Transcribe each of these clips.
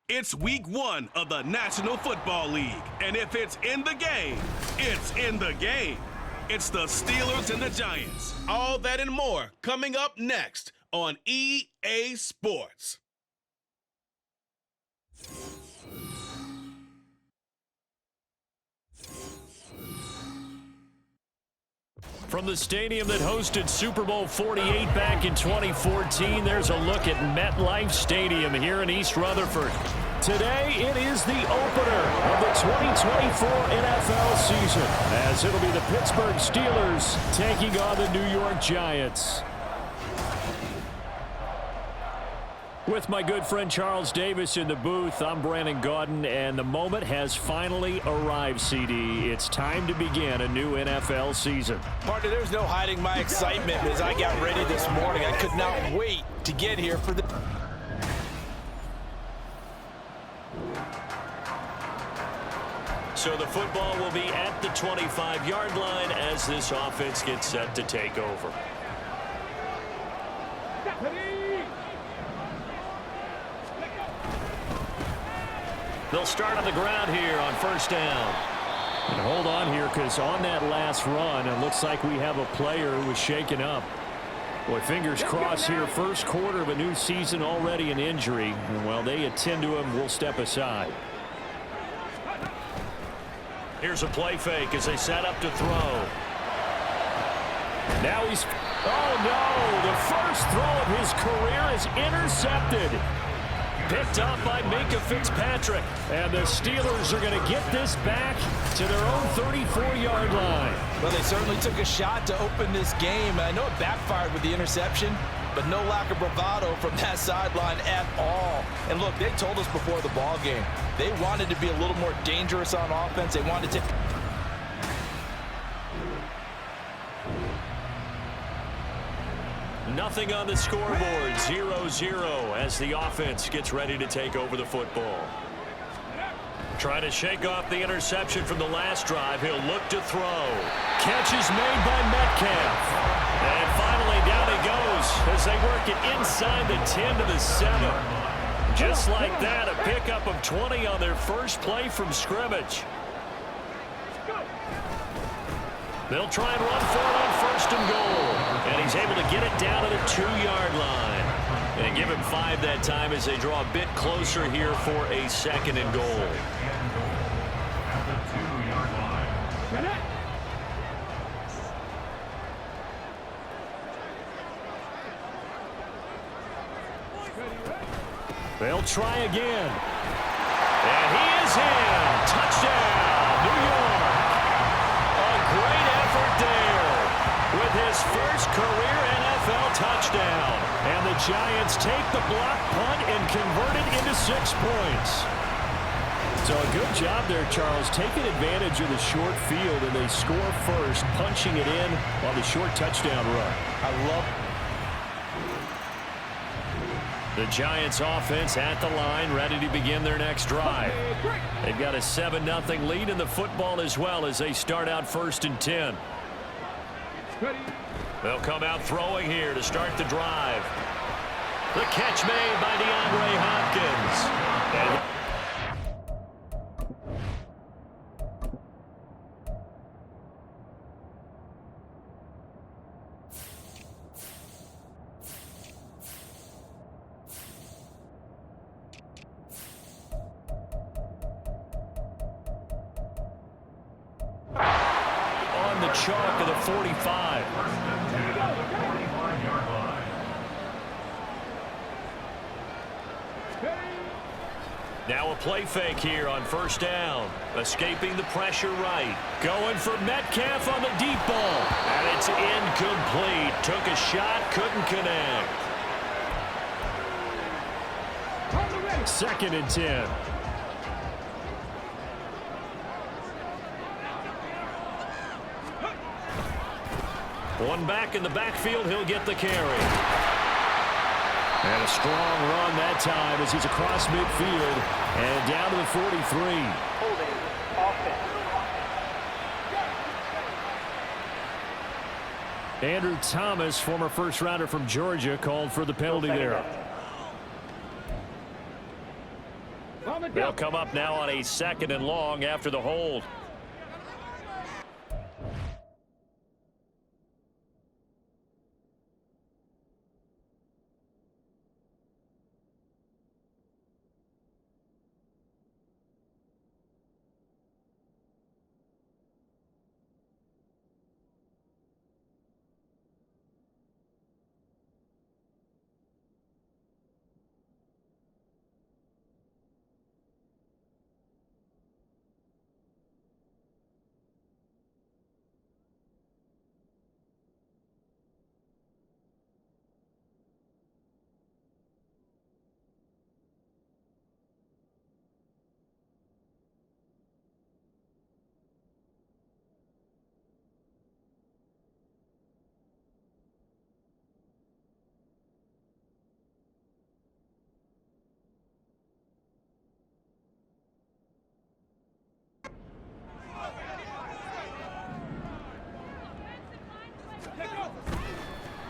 It's week 1 of the National Football League, and if it's in the game, it's in the game. It's the Steelers and the Giants. All that and more coming up next on EA Sports. From the stadium that hosted Super Bowl 48 back in 2014, there's a look at MetLife Stadium here in East Rutherford. Today, it is the opener of the 2024 NFL season, as it'll be the Pittsburgh Steelers taking on the New York Giants. With my good friend Charles Davis in the booth, I'm Brandon Gaudin, and the moment has finally arrived, CD. It's time to begin a new NFL season. Partner, there's no hiding my excitement as I got ready this morning. I could not wait to get here for the... So the football will be at the 25-yard line as this offense gets set to take over. They'll start on the ground here on first down. And hold on here, because on that last run, it looks like we have a player who was shaken up. Boy, fingers crossed here. First quarter of a new season, already an injury. And while they attend to him, we'll step aside. Here's a play fake as they set up to throw. Now he's... Oh, no! The first throw of his career is intercepted. Picked up by Minkah Fitzpatrick. And the Steelers are going to get this back to their own 34-yard line. Well, they certainly took a shot to open this game. I know it backfired with the interception, but no lack of bravado from that sideline at all. And look, they told us before the ball game, they wanted to be a little more dangerous on offense. They wanted to... Nothing on the scoreboard, 0-0 as the offense gets ready to take over the football. Trying to shake off the interception from the last drive. He'll look to throw. Catch is made by Metcalf. And finally down he goes as they work it inside the 10 to the 7. Just like that, a pickup of 20 on their first play from scrimmage. They'll try and run for it on first and goal. And he's able to get it down to the 2-yard line. And give him 5 that time as they draw a bit closer here for a second and goal. They'll try again. And he is in. Touchdown, New York. A great effort there with his first career NFL touchdown. And the Giants take the block punt and convert it into 6 points. So a good job there, Charles, taking advantage of the short field, and they score first, punching it in on the short touchdown run. I love the Giants offense at the line, ready to begin their next drive. They've got a 7-0 lead in the football as well as they start out first and 10. They'll come out throwing here to start the drive. The catch made by DeAndre Hopkins. On the chalk of the 45. Now a play fake here on first down. Escaping the pressure right. Going for Metcalf on the deep ball. And it's incomplete. Took a shot, couldn't connect. Second and 10. One back in the backfield, he'll get the carry. And a strong run that time as he's across midfield and down to the 43. Holding offense. Andrew Thomas, former first-rounder from Georgia, called for the penalty there. They'll come up now on a 2nd and long after the hold.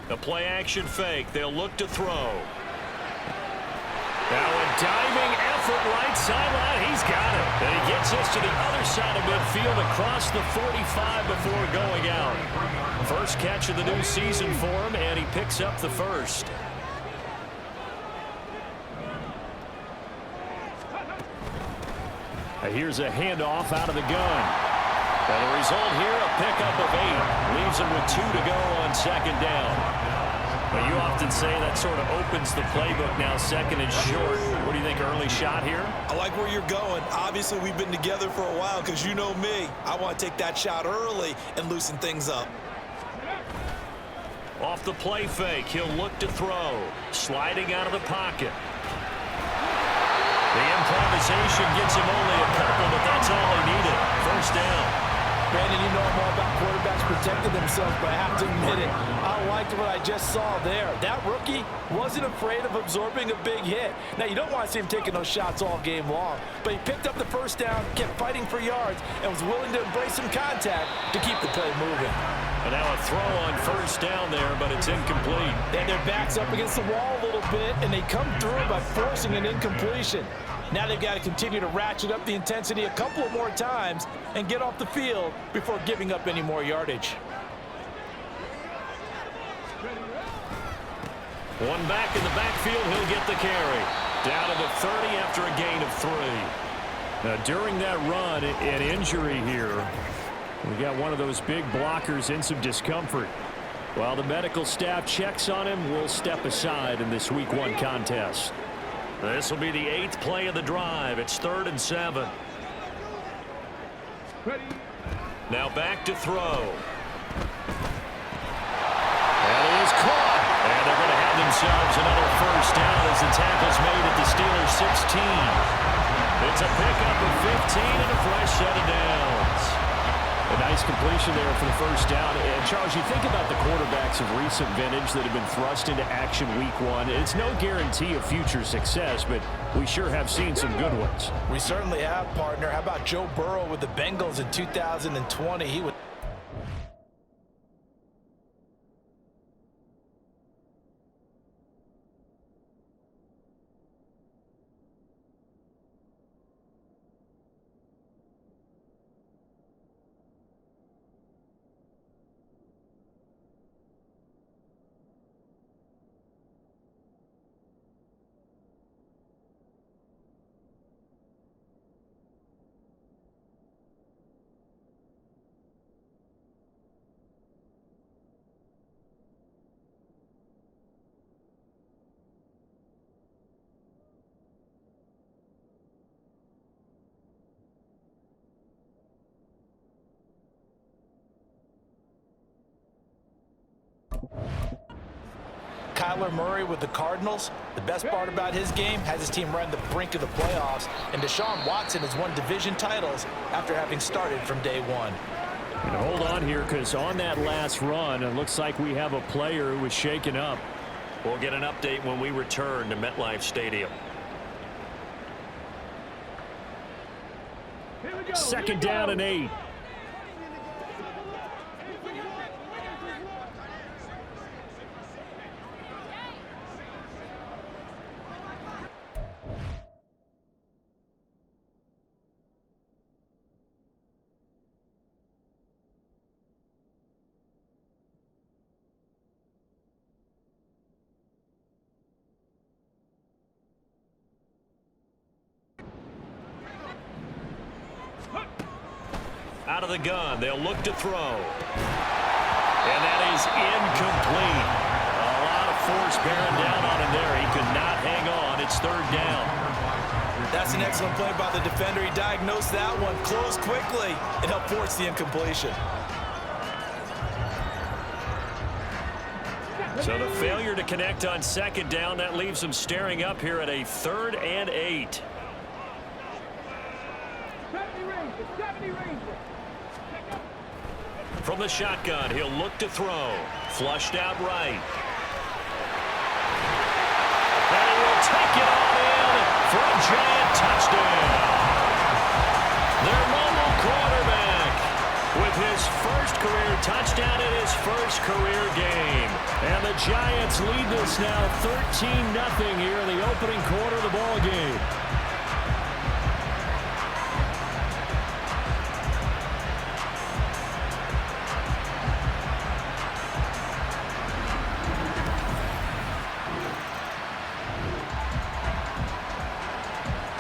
The play action fake. They'll look to throw. Now a diving effort right sideline. He's got it. And he gets us to the other side of midfield across the 45 before going out. First catch of the new season for him, and he picks up the first. Here's a handoff out of the gun. And the result here, a pickup of 8. Leaves him with 2 to go on 2nd down. Well, you often say that sort of opens the playbook now, 2nd and short. What do you think, early shot here? I like where you're going. Obviously, we've been together for a while because you know me. I want to take that shot early and loosen things up. Off the play fake, he'll look to throw. Sliding out of the pocket. The improvisation gets him only a couple, but that's all he needed. First down. Brandon, you know more about quarterbacks protecting themselves, but I have to admit it. I liked what I just saw there. That rookie wasn't afraid of absorbing a big hit. Now, you don't want to see him taking those shots all game long, but he picked up the first down, kept fighting for yards, and was willing to embrace some contact to keep the play moving. And now a throw on first down there, but it's incomplete. And their back's up against the wall a little bit, and they come through by forcing an incompletion. Now they've got to continue to ratchet up the intensity a couple of more times and get off the field before giving up any more yardage. One back in the backfield, he'll get the carry. Down to the 30 after a gain of 3. Now during that run, an injury here. We got one of those big blockers in some discomfort. While the medical staff checks on him, we'll step aside in this Week 1 contest. This will be the 8th play of the drive. It's 3rd and 7. Now back to throw. And it is caught. And they're going to have themselves another first down as the tackle's made at the Steelers' 16. It's a pickup of 15 and a fresh set of downs. A nice completion there for the first down. And, Charles, you think about the quarterbacks of recent vintage that have been thrust into action Week 1. It's no guarantee of future success, but we sure have seen some good ones. We certainly have, partner. How about Joe Burrow with the Bengals in 2020? He would. Kyler Murray with the Cardinals. The best part about his game has his team right on the brink of the playoffs, and Deshaun Watson has won division titles after having started from day 1. And hold on here, because on that last run, it looks like we have a player who was shaken up. We'll get an update when we return to MetLife Stadium. 2nd down and 8. Out of the gun, they'll look to throw. And that is incomplete. A lot of force bearing down on him there. He could not hang on. It's third down. That's an excellent play by the defender. He diagnosed that one, closed quickly, and helped force the incompletion. So the failure to connect on second down, that leaves him staring up here at a 3rd and 8. From the shotgun, he'll look to throw. Flushed out right. And he will take it on in for a giant touchdown. Their mobile quarterback with his first career touchdown in his first career game. And the Giants lead this now 13-0 here in the opening quarter of the ball game.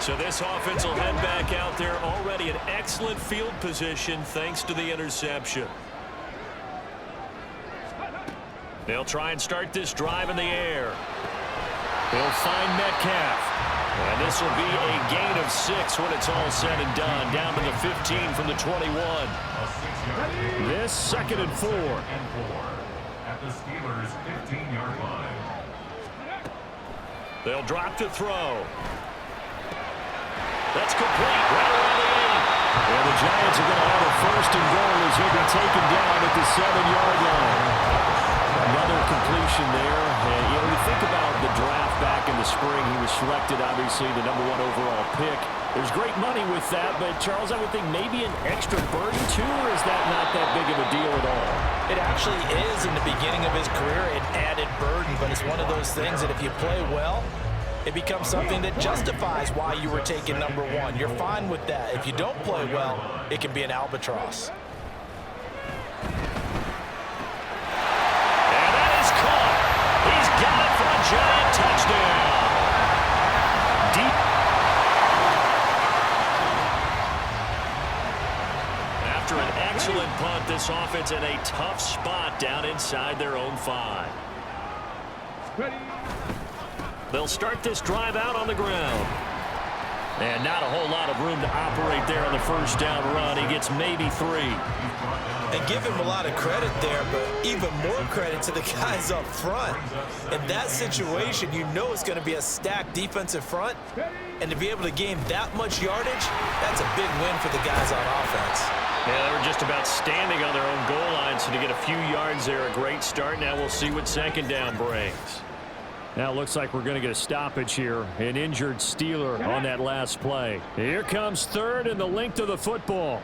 So this offense will head back out there, already in excellent field position thanks to the interception. They'll try and start this drive in the air. They'll find Metcalf. And this will be a gain of 6 when it's all said and done. Down to the 15 from the 21. This 2nd and 4. At the Steelers' 15-yard line. They'll drop to throw. That's complete. Right around the 8. And the Giants are going to have a 1st and goal as he'll be taken down at the 7-yard line. Another completion there. And, you know, you think about the draft back in the spring. He was selected, obviously, the #1 overall pick. There's great money with that, but, Charles, I would think maybe an extra burden, too, or is that not that big of a deal at all? It actually is in the beginning of his career an added burden, but it's one of those things that if you play well, it becomes something that justifies why you were taken #1. You're fine with that. If you don't play well, it can be an albatross. And that is caught. He's got it for a giant touchdown. Deep. After an excellent punt, this offense in a tough spot down inside their own 5. They'll start this drive out on the ground. And not a whole lot of room to operate there on the 1st down run. He gets maybe 3. And give him a lot of credit there, but even more credit to the guys up front. In that situation, you know it's going to be a stacked defensive front. And to be able to gain that much yardage, that's a big win for the guys on offense. Yeah, they were just about standing on their own goal line, so to get a few yards there, a great start. Now we'll see what 2nd down brings. Now it looks like we're going to get a stoppage here. An injured Steeler on that last play. Here comes 3rd and the length of the football.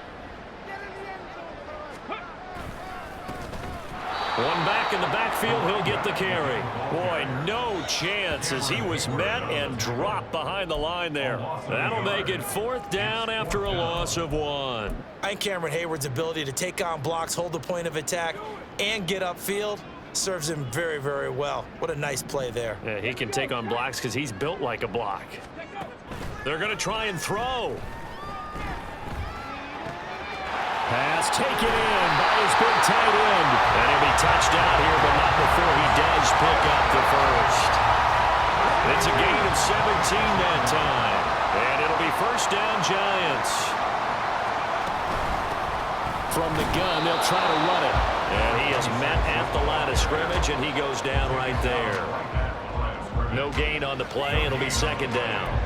One back in the backfield, he'll get the carry. Boy, no chance as he was met and dropped behind the line there. That'll make it 4th down after a loss of 1. And Cameron Hayward's ability to take on blocks, hold the point of attack, and get upfield serves him very, very well. What a nice play there. Yeah, he can take on blocks because he's built like a block. They're going to try and throw. Pass taken in by his big tight end. And he'll be touched out here, but not before he does pick up the 1st. It's a gain of 17 that time. And it'll be 1st down Giants. From the gun, they'll try to run it. And he is met at the line of scrimmage, and he goes down right there. No gain on the play. It'll be 2nd down.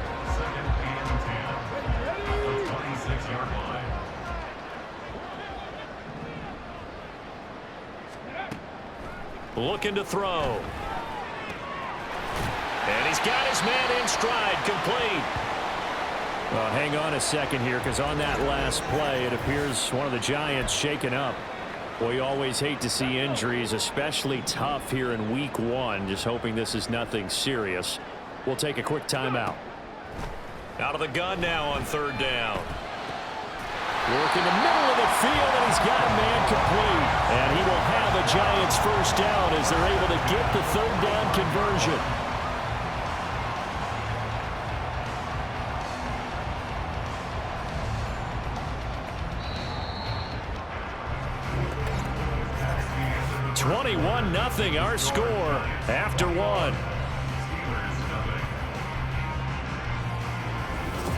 Looking to throw. And he's got his man in stride, complete. Well, hang on a second here, because on that last play, it appears one of the Giants shaken up. Well, you always hate to see injuries, especially tough here in week 1. Just hoping this is nothing serious. We'll take a quick timeout. Out of the gun now on 3rd down. Work in the middle of the field, and he's got a man complete. And he will have a Giants 1st down as they're able to get the 3rd down conversion. 21-0 our score after one.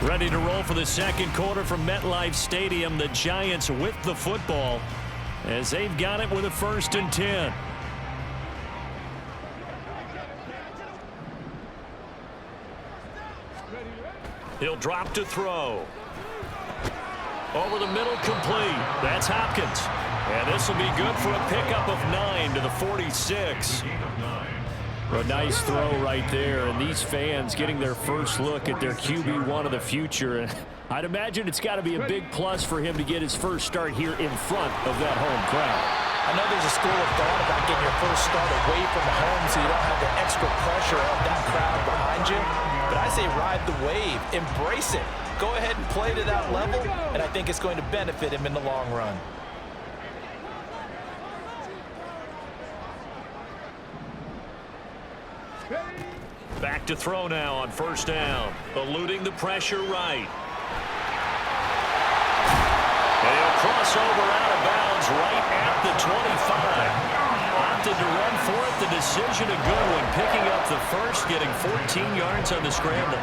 Ready to roll for the second quarter from MetLife Stadium. The Giants with the football as they've got it with a 1st and 10. He'll drop to throw. Over the middle, complete. That's Hopkins. And this will be good for a pickup of 9 to the 46. A nice throw right there, and these fans getting their first look at their QB1 of the future. And I'd imagine it's got to be a big plus for him to get his first start here in front of that home crowd. I know there's a school of thought about getting your first start away from the home so you don't have the extra pressure of that crowd behind you. But I say ride the wave, embrace it. Go ahead and play to that level, and I think it's going to benefit him in the long run. Back to throw now on 1st down. Eluding the pressure right. And he'll cross over out of bounds right at the 25. Opted to run for it. The decision a good one. Picking up the first, getting 14 yards on the scramble.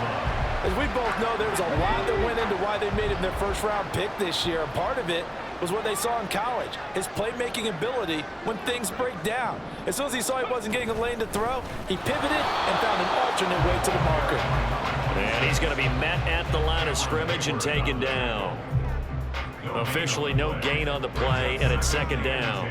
As we both know, there was a lot that went into why they made him their first-round pick this year. Part of it was what they saw in college, his playmaking ability when things break down. As soon as he saw he wasn't getting a lane to throw, he pivoted and found an alternate way to the marker. And he's going to be met at the line of scrimmage and taken down. Officially no gain on the play, and it's 2nd down.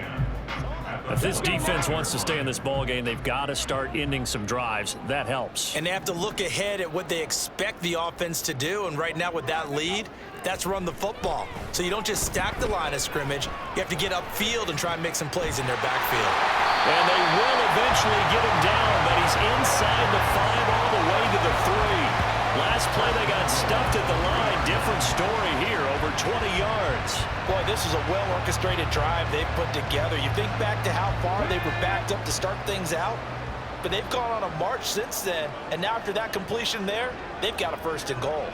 If this defense wants to stay in this ballgame, they've got to start ending some drives. That helps. And they have to look ahead at what they expect the offense to do. And right now with that lead, that's run the football. So you don't just stack the line of scrimmage. You have to get upfield and try and make some plays in their backfield. And they will eventually get him down, but he's inside the 5 all the way to the 3. Last play they got stuffed at the line. Different story here, over 20 yards. Boy, this is a well-orchestrated drive they've put together. You think back to how far they were backed up to start things out, but they've gone on a march since then, and now after that completion there, they've got a 1st and goal.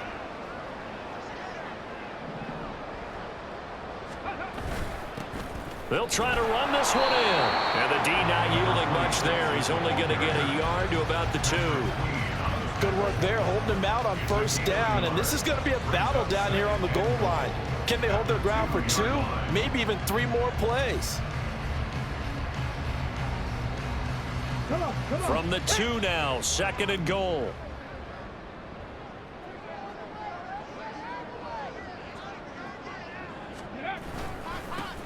They'll try to run this one in. And the D not yielding much there. He's only going to get a yard to about the 2. Good work there, holding him out on 1st down, and this is going to be a battle down here on the goal line. Can they hold their ground for 2, maybe even 3 more plays? From the 2 now, 2nd and goal.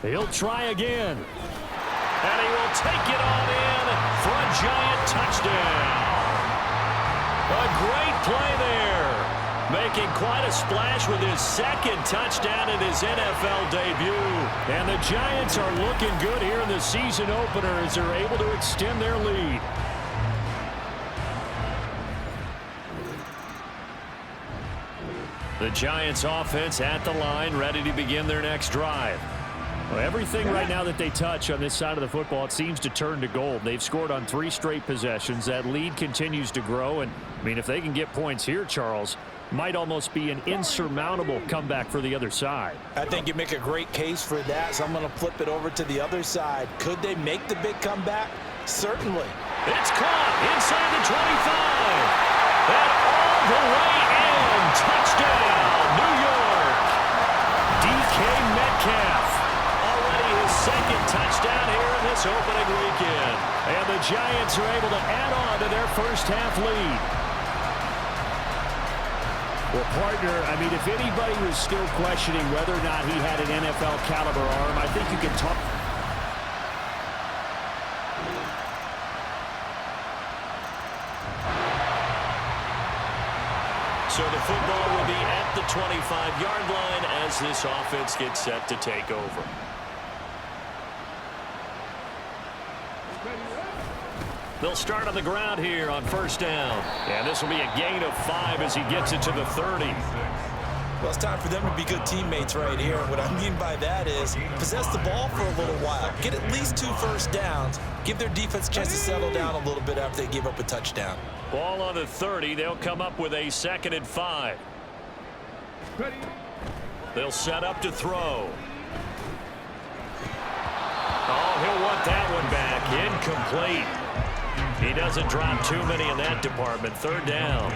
He'll try again. And he will take it on in for a Giant touchdown. A great play there. Making quite a splash with his 2nd touchdown in his NFL debut. And the Giants are looking good here in the season opener as they're able to extend their lead. The Giants offense at the line, ready to begin their next drive. Well, everything right now that they touch on this side of the football, it seems to turn to gold. They've scored on 3 straight possessions. That lead continues to grow. And, I mean, if they can get points here, Charles, might almost be an insurmountable comeback for the other side. I think you make a great case for that, so I'm going to flip it over to the other side. Could they make the big comeback? Certainly. It's caught inside the 25. And all the way in. Touchdown, New York. DK Metcalf. 2nd touchdown here in this opening weekend. And the Giants are able to add on to their first half lead. Well, partner, I mean, if anybody was still questioning whether or not he had an NFL caliber arm, I think you can talk. So the football will be at the 25-yard line as this offense gets set to take over. They'll start on the ground here on 1st down. And this will be a gain of 5 as he gets it to the 30. Well, it's time for them to be good teammates right here. What I mean by that is possess the ball for a little while. Get at least 2 first downs. Give their defense a chance to settle down a little bit after they give up a touchdown. Ball on the 30. They'll come up with a 2nd and 5. They'll set up to throw. Oh, he'll want get that one back. Incomplete. He doesn't drop too many in that department. Third down.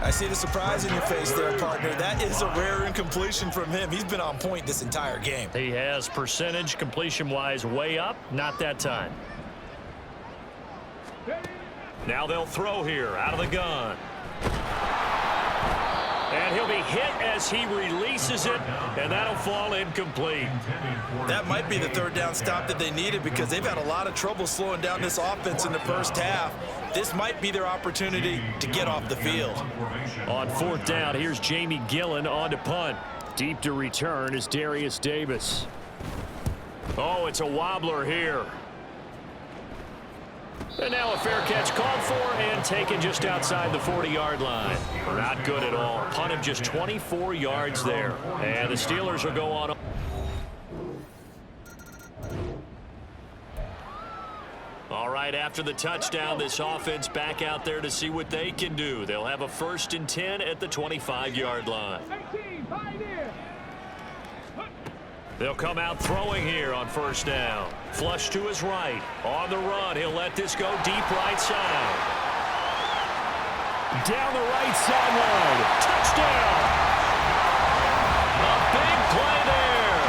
I see the surprise in your face there, partner. That is a rare incompletion from him. He's been on point this entire game. He has percentage completion-wise way up. Not that time. Now they'll throw here out of the gun. And he'll be hit as he releases it, and that'll fall incomplete. That might be the third down stop that they needed because they've had a lot of trouble slowing down this offense in the first half. This might be their opportunity to get off the field. On fourth down, here's Jamie Gillen on to punt. Deep to return is Darius Davis. Oh, it's a wobbler here. And now a fair catch called for and taken just outside the 40-yard line. Not good at all. Punt of just 24 yards there. And the Steelers will go on. All right, after the touchdown, this offense back out there to see what they can do. They'll have a 1st and 10 at the 25-yard line. They'll come out throwing here on first down. Flush to his right. On the run, he'll let this go deep right side. Down the right sideline. Touchdown! A big play there.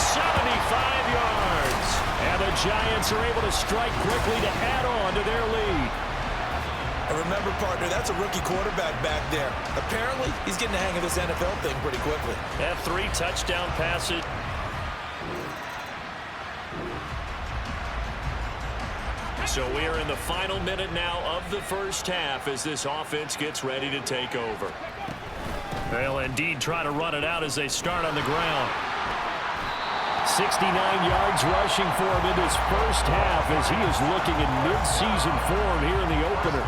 75 yards. And the Giants are able to strike quickly to add on to their lead. And remember, partner, that's a rookie quarterback back there. Apparently, he's getting the hang of this NFL thing pretty quickly. Have 3 touchdown passes. So we are in the final minute now of the first half as this offense gets ready to take over. They'll indeed try to run it out as they start on the ground. 69 yards rushing for him in his first half as he is looking in mid-season form here in the opener.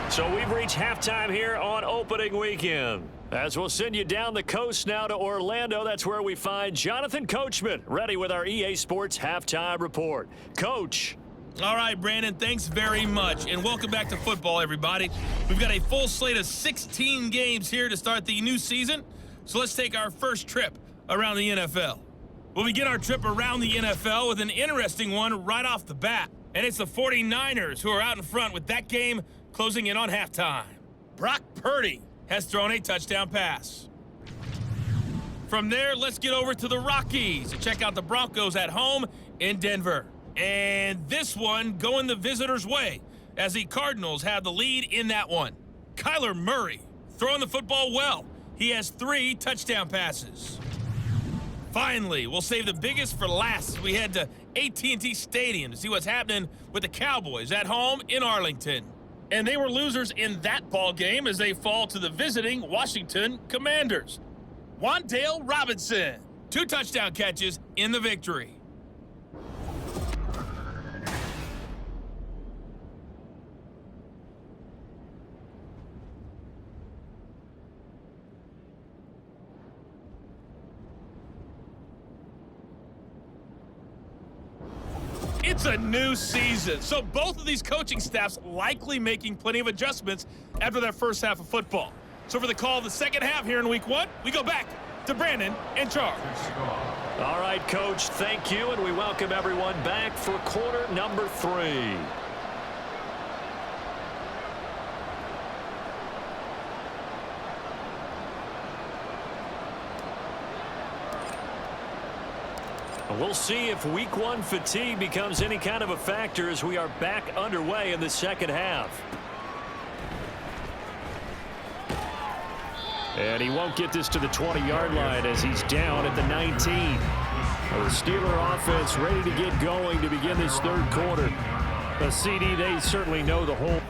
So we've reached halftime here on opening weekend. As we'll send you down the coast now to Orlando, that's where we find Jonathan Coachman, ready with our EA Sports Halftime Report. Coach. All right, Brandon, thanks very much, and welcome back to football, everybody. We've got a full slate of 16 games here to start the new season, so let's take our first trip around the NFL. We'll begin our trip around the NFL with an interesting one right off the bat, and it's the 49ers who are out in front with that game closing in on halftime. Brock Purdy has thrown a touchdown pass. From there, let's get over to the Rockies to check out the Broncos at home in Denver. And this one going the visitors' way as the Cardinals have the lead in that one. Kyler Murray throwing the football well. He has 3 touchdown passes. Finally, we'll save the biggest for last as we head to AT&T Stadium to see what's happening with the Cowboys at home in Arlington. And they were losers in that ball game as they fall to the visiting Washington Commanders. Wan'Dale Robinson, 2 touchdown catches in the victory. It's a new season, so both of these coaching staffs likely making plenty of adjustments after their first half of football. So for the call of the second half here in week 1, we go back to Brandon and Charles. All right, Coach, thank you, and we welcome everyone back for quarter number 3. We'll see if week 1 fatigue becomes any kind of a factor as we are back underway in the second half. And he won't get this to the 20-yard line as he's down at the 19. The Steeler offense ready to get going to begin this third quarter. The CD, they certainly know the whole.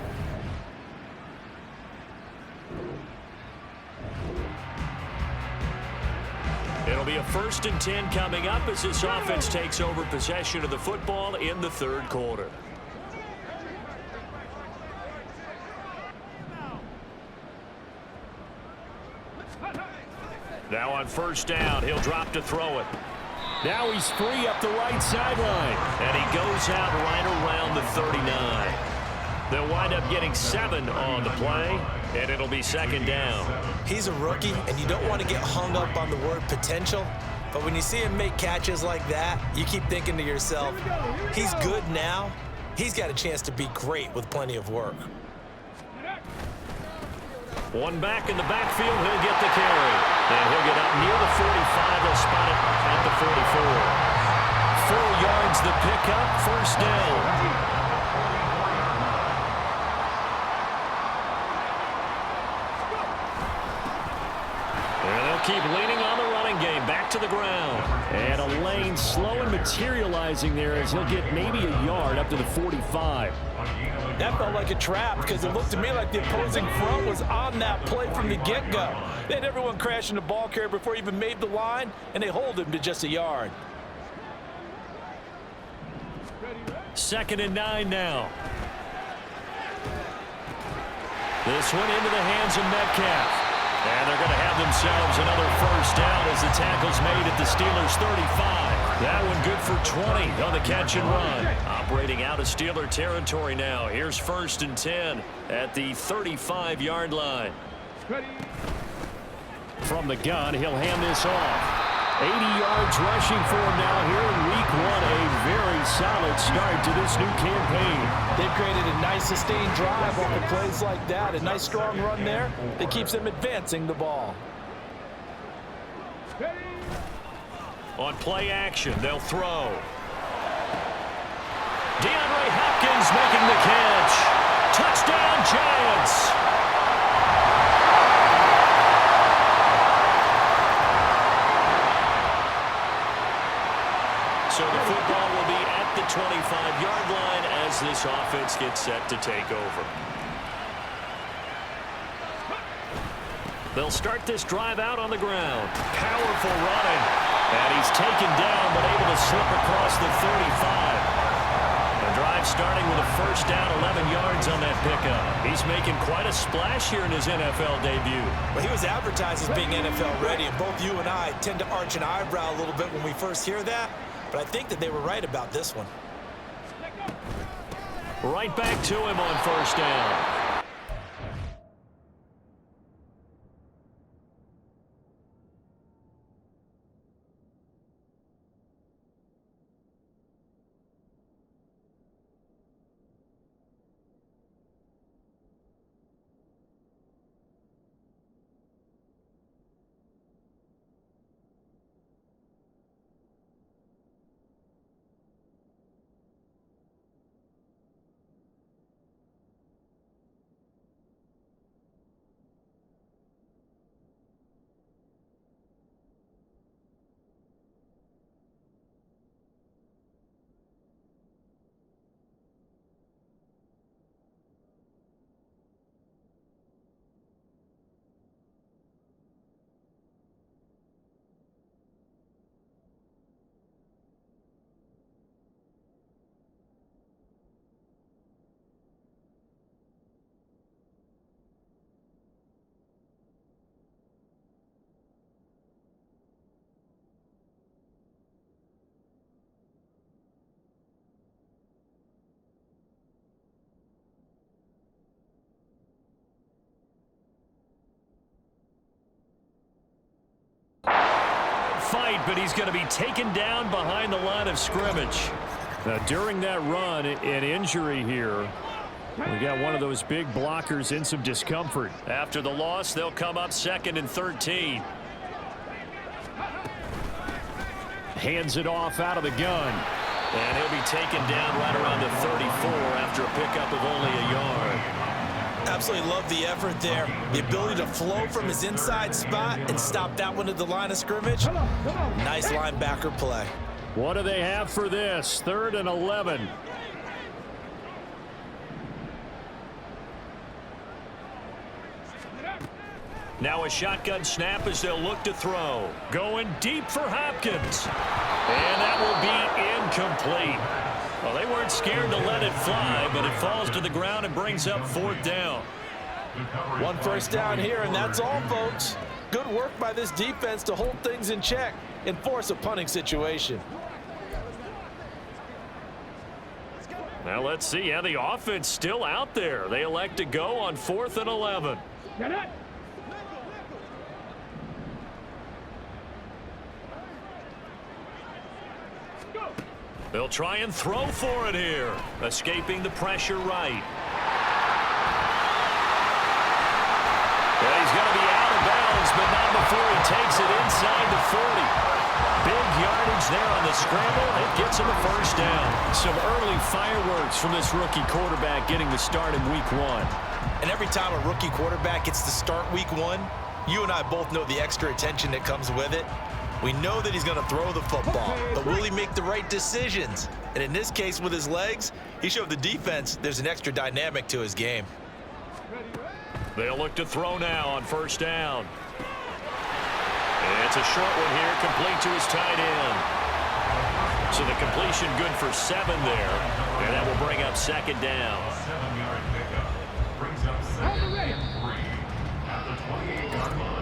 It'll be a 1st and 10 coming up as this offense takes over possession of the football in the third quarter. Now on first down, he'll drop to throw it. Now he's free up the right sideline. And he goes out right around the 39. They'll wind up getting 7 on the play, and it'll be second down. He's a rookie, and you don't want to get hung up on the word potential. But when you see him make catches like that, you keep thinking to yourself, he's good now. He's got a chance to be great with plenty of work. One back in the backfield, he'll get the carry. And he'll get up near the 45. They'll spot it at the 44. 4 yards the pickup, first down. And they'll keep leaning on the running game. Back to the ground. And a lane slow and materializing there as he'll get maybe a yard up to the 45. That felt like a trap because it looked to me like the opposing front was on that play from the get-go. They had everyone crashing the ball carrier before he even made the line, and they hold him to just a yard. 2nd and 9 now. This one into the hands of Metcalf. And they're going to have themselves another first down as the tackle's made at the Steelers' 35. That one good for 20 on the catch and run. Operating out of Steeler territory now. Here's 1st and 10 at the 35-yard line. From the gun, he'll hand this off. 80 yards rushing for him now here in week 1. A very solid start to this new campaign. They've created a nice sustained drive off of plays like that. A nice strong run there that keeps them advancing the ball. On play action, they'll throw. DeAndre Hopkins making the catch. Touchdown, Giants. So the football will be at the 25-yard line as this offense gets set to take over. They'll start this drive out on the ground. Powerful running. And he's taken down but able to slip across the 35. The drive starting with a first down, 11 yards on that pickup. He's making quite a splash here in his NFL debut. Well, he was advertised as being NFL ready, and both you and I tend to arch an eyebrow a little bit when we first hear that. But I think that they were right about this one. Right back to him on first down. Fight, but he's going to be taken down behind the line of scrimmage. Now, during that run, an injury here. We got one of those big blockers in some discomfort. After the loss, they'll come up 2nd and 13. Hands it off out of the gun. And he'll be taken down right around the 34 after a pickup of only a yard. Absolutely love the effort there. The ability to flow from his inside spot and stop that one at the line of scrimmage. Nice linebacker play. What do they have for this? 3rd and 11. Now a shotgun snap as they'll look to throw. Going deep for Hopkins. And that will be incomplete. Well, they weren't scared to let it fly, but it falls to the ground and brings up 4th down. One first down here, and that's all, folks. Good work by this defense to hold things in check and force a punting situation. Now let's see how the offense still out there. They elect to go on 4th and 11. They'll try and throw for it here. Escaping the pressure right. Well, he's going to be out of bounds, but not before he takes it inside the 40. Big yardage there on the scramble. It gets him a first down. Some early fireworks from this rookie quarterback getting the start in week 1. And every time a rookie quarterback gets to start week 1, you and I both know the extra attention that comes with it. We know that he's going to throw the football, but will he make the right decisions? And in this case, with his legs, he showed the defense there's an extra dynamic to his game. They'll look to throw now on first down. It's a short one here, complete to his tight end. So the completion good for 7 there, and that will bring up second down. A 7-yard pickup brings up second and 3 at the 28-yard line.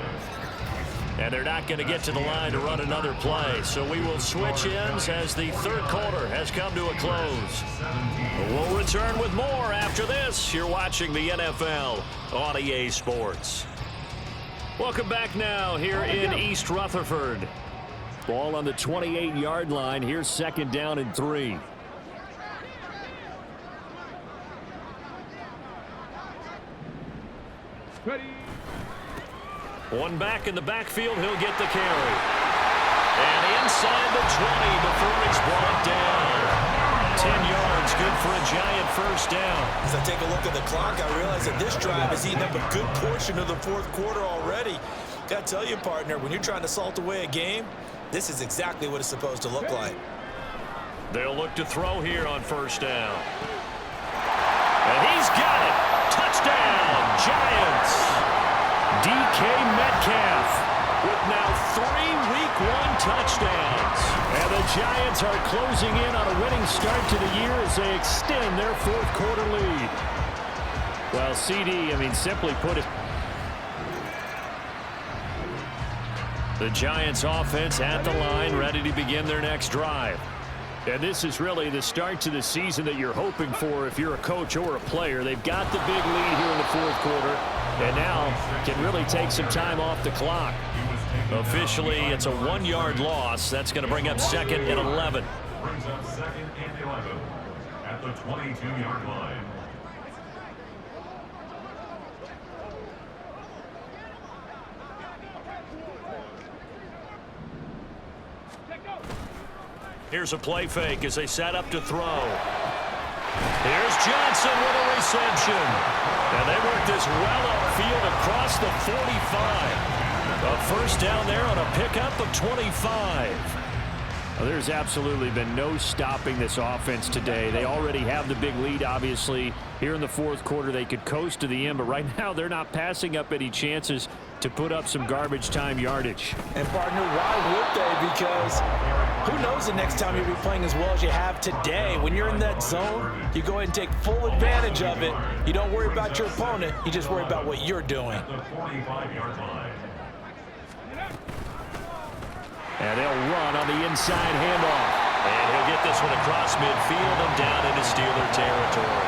And they're not going to get to the line to run another play. So we will switch ends as the third quarter has come to a close. We'll return with more after this. You're watching the NFL on EA Sports. Welcome back now here in East Rutherford. Ball on the 28-yard line. Here's second down and 3. One back in the backfield, he'll get the carry. And inside the 20 before he's brought down. 10 yards, good for a giant first down. As I take a look at the clock, I realize that this drive has eaten up a good portion of the fourth quarter already. Got to tell you, partner, when you're trying to salt away a game, this is exactly what it's supposed to look like. They'll look to throw here on first down. And he's got it. Touchdown, Giants. DK Metcalf with now 3 Week 1 touchdowns. And the Giants are closing in on a winning start to the year as they extend their fourth quarter lead. Well, CD, simply put it. The Giants offense at the line, ready to begin their next drive. And this is really the start to the season that you're hoping for if you're a coach or a player. They've got the big lead here in the fourth quarter, and now can really take some time off the clock. Officially, it's a 1-yard loss. That's going to bring up second and 11. Brings up second and 11 at the 22-yard line. Here's a play fake as they set up to throw. Here's Johnson with a reception. And they work this well upfield across the 45. A first down there on a pickup of 25. Well, there's absolutely been no stopping this offense today. They already have the big lead, obviously. Here in the fourth quarter, they could coast to the end, but right now they're not passing up any chances to put up some garbage time yardage. And, partner, why would they? Because who knows the next time you'll be playing as well as you have today. When you're in that zone, you go ahead and take full advantage of it. You don't worry about your opponent. You just worry about what you're doing. At the 45-yard line. And they'll run on the inside handoff. And he'll get this one across midfield and down into Steeler territory.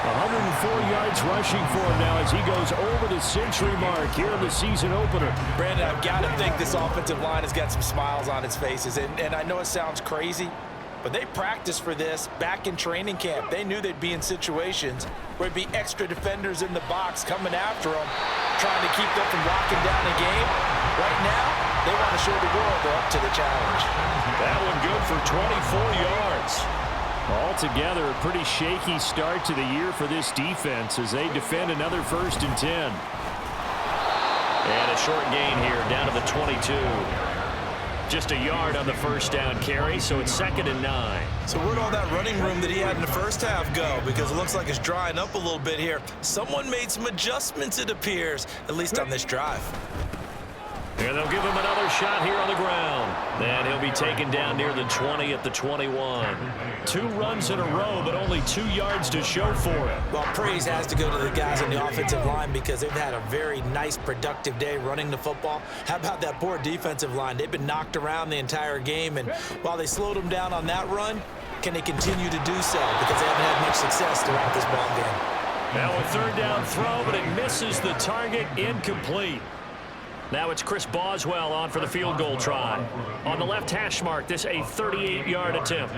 104 yards rushing for him now as he goes over the century mark here in the season opener. Brandon, I've got to think this offensive line has got some smiles on its faces. And I know it sounds crazy, but they practiced for this back in training camp. They knew they'd be in situations where it'd be extra defenders in the box coming after them, trying to keep them from locking down the game. Right now, they want to show the world they're up to the challenge. That one good for 24 yards. Altogether, a pretty shaky start to the year for this defense as they defend another 1st and 10. And a short gain here down to the 22. Just a yard on the first down carry, so it's 2nd and 9. So where'd all that running room that he had in the first half go? Because it looks like it's drying up a little bit here. Someone made some adjustments, it appears, at least on this drive. And they'll give him another shot here on the ground. And he'll be taken down near the 20 at the 21. 2 runs in a row, but only 2 yards to show for it. Well, praise has to go to the guys on the offensive line because they've had a very nice, productive day running the football. How about that poor defensive line? They've been knocked around the entire game, and while they slowed them down on that run, can they continue to do so? Because they haven't had much success throughout this ball game. Now a 3rd down throw, but it misses the target, incomplete. Now it's Chris Boswell on for the field goal try. On the left hash mark, this a 38-yard attempt.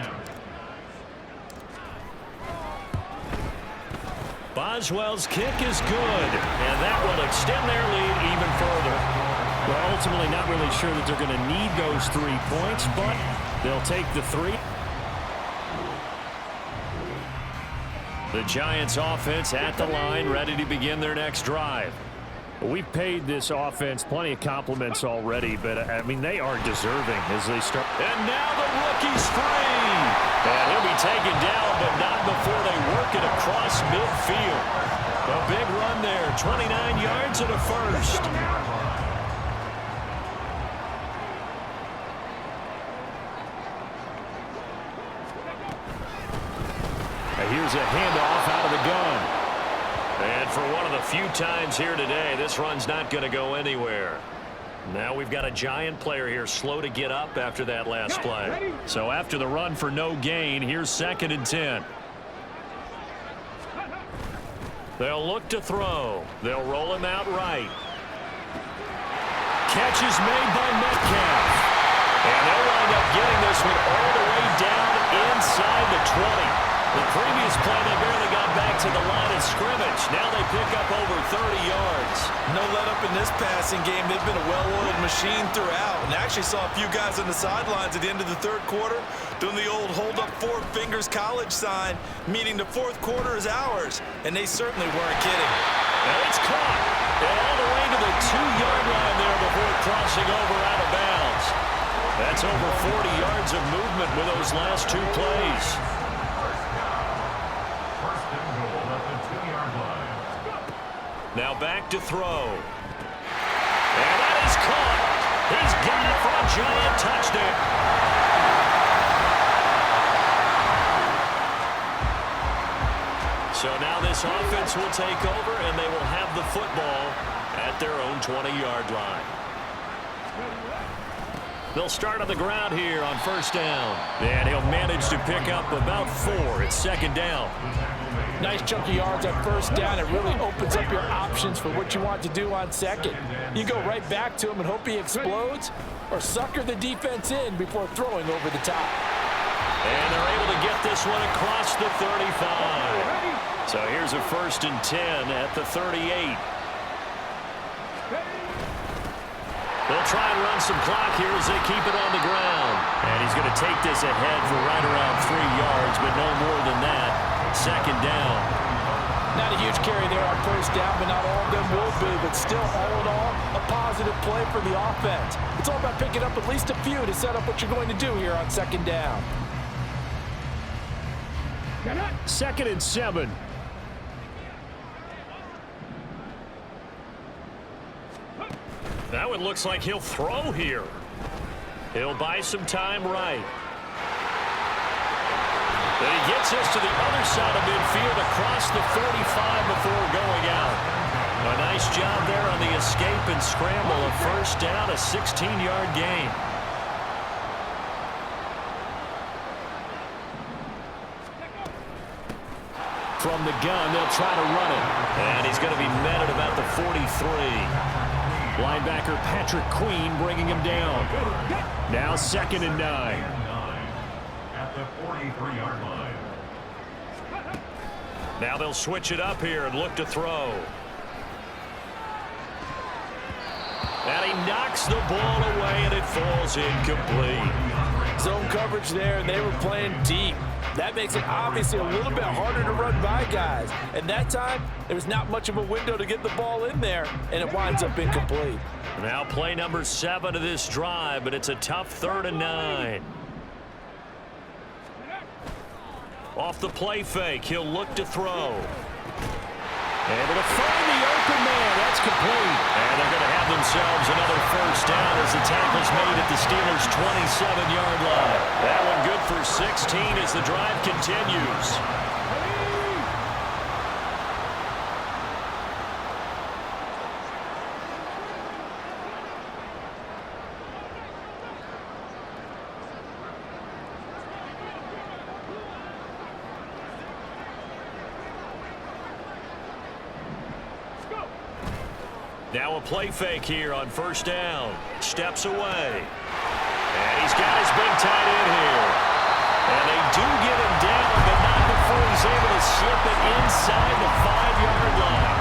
Boswell's kick is good, and that will extend their lead even further. Well, ultimately not really sure that they're going to need those 3 points, but they'll take the 3. The Giants offense at the line, ready to begin their next drive. We've paid this offense plenty of compliments already, but, I mean, they are deserving as they start. And now the rookie's free. And he'll be taken down, but not before they work it across midfield. A big run there, 29 yards and a first. Here's a handoff out of the gun. And for one of the few times here today, this run's not going to go anywhere. Now we've got a Giant player here slow to get up after that last play. So after the run for no gain, here's 2nd and 10. They'll look to throw. They'll roll him out right. Catch is made by Metcalf. And they'll wind up getting this one all the way down inside the 20. The previous play, they barely got back to the line of scrimmage. Now they pick up over 30 yards. No let up in this passing game. They've been a well-oiled machine throughout. And I actually saw a few guys on the sidelines at the end of the 3rd quarter doing the old hold up 4 fingers college sign, meaning the 4th quarter is ours. And they certainly weren't kidding. And it's caught. And all the way to the 2-yard line there before crossing over out of bounds. That's over 40 yards of movement with those last 2 plays. Now back to throw. And that is caught. He's got it for a Giant touchdown. So now this offense will take over, and they will have the football at their own 20-yard line. They'll start on the ground here on 1st down. And he'll manage to pick up about 4. It's 2nd down. Nice chunk of yards on 1st down. It really opens up your options for what you want to do on 2nd. You go right back to him and hope he explodes, or sucker the defense in before throwing over the top. And they're able to get this one across the 35. So here's a 1st and 10 at the 38. They'll try and run some clock here as they keep it on the ground. And he's going to take this ahead for right around 3 yards, but no more than that. 2nd down. Not a huge carry there on 1st down, but not all of them will be. But still, all in all, a positive play for the offense. It's all about picking up at least a few to set up what you're going to do here on 2nd down. 2nd and 7. Now it looks like he'll throw here. He'll buy some time right. But he gets us to the other side of midfield across the 45 before going out. A nice job there on the escape and scramble. A 1st down, a 16-yard gain. From the gun, they'll try to run it. And he's going to be met at about the 43. Linebacker Patrick Queen bringing him down. Now 2nd and 9. At the 43-yard line. Now they'll switch it up here and look to throw. And he knocks the ball away, and it falls incomplete. Zone coverage there, and they were playing deep. That makes it obviously a little bit harder to run by guys. And that time, there was not much of a window to get the ball in there, and it winds up incomplete. Now play number 7 of this drive, but it's a tough 3rd and 9. Off the play fake, he'll look to throw. Able to find the open man. That's complete. And they're going to have themselves another 1st down as the tackle's made at the Steelers' 27-yard line. That one good for 16 as the drive continues. Now a play fake here on first down. Steps away. And he's got his big tight end here. And they do get him down, but not before he's able to slip it inside the 5-yard line.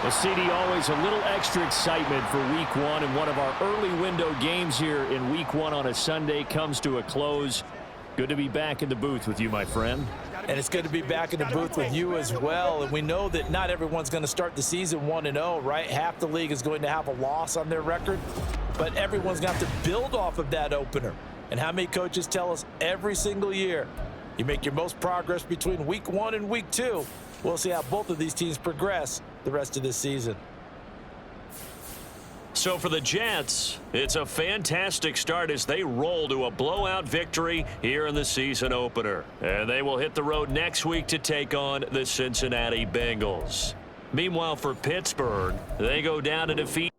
Well, CD, always a little extra excitement for Week 1, and one of our early window games here in Week 1 on a Sunday comes to a close. Good to be back in the booth with you, my friend. And it's good to be back in the booth with you as well. And we know that not everyone's going to start the season 1-0, right? Half the league is going to have a loss on their record, but everyone's going to have to build off of that opener. And how many coaches tell us every single year, you make your most progress between Week 1 and Week 2. We'll see how both of these teams progress the rest of this season. So for the Jets, it's a fantastic start as they roll to a blowout victory here in the season opener. And they will hit the road next week to take on the Cincinnati Bengals. Meanwhile, for Pittsburgh, they go down to defeat